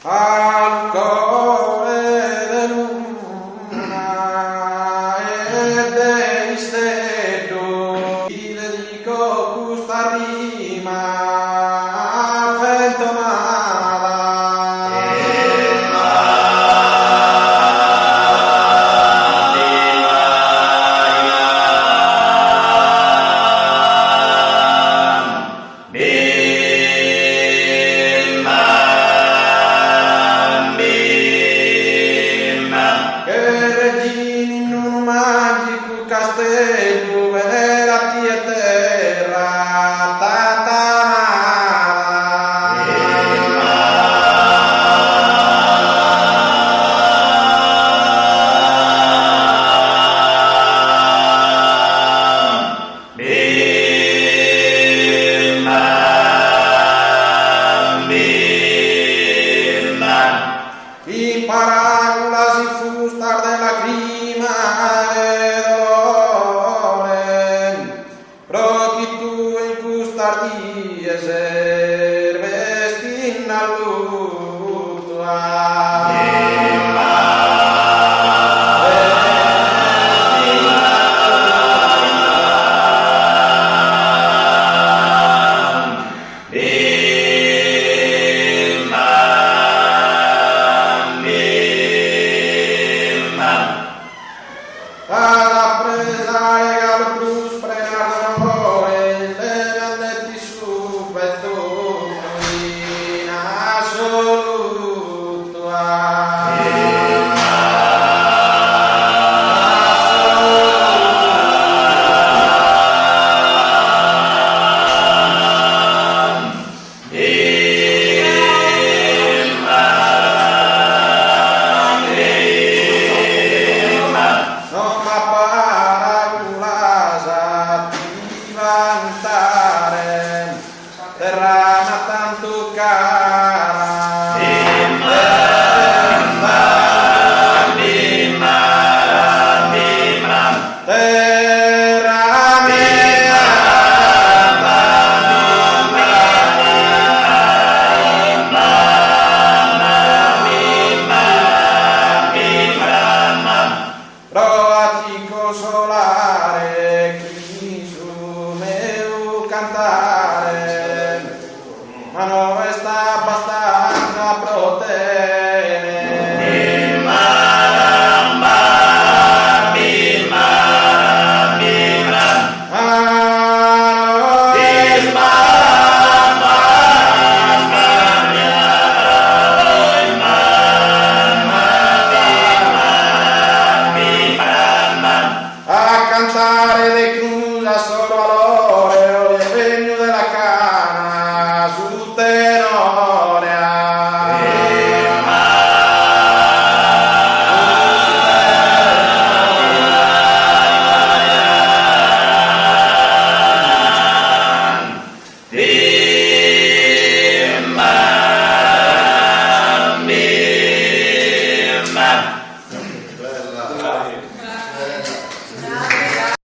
al cuore de luna e dei steddo ti dedico questa rima castello venerati a terra in parabola si fustar della crima die servest in alla presa e al plus prenardone in assoluto non m'appara vantare terrana tanto cara terra mia provati consolare chi su meu cantare ma non resta abbastanza proteine a cantare de cruda solo allora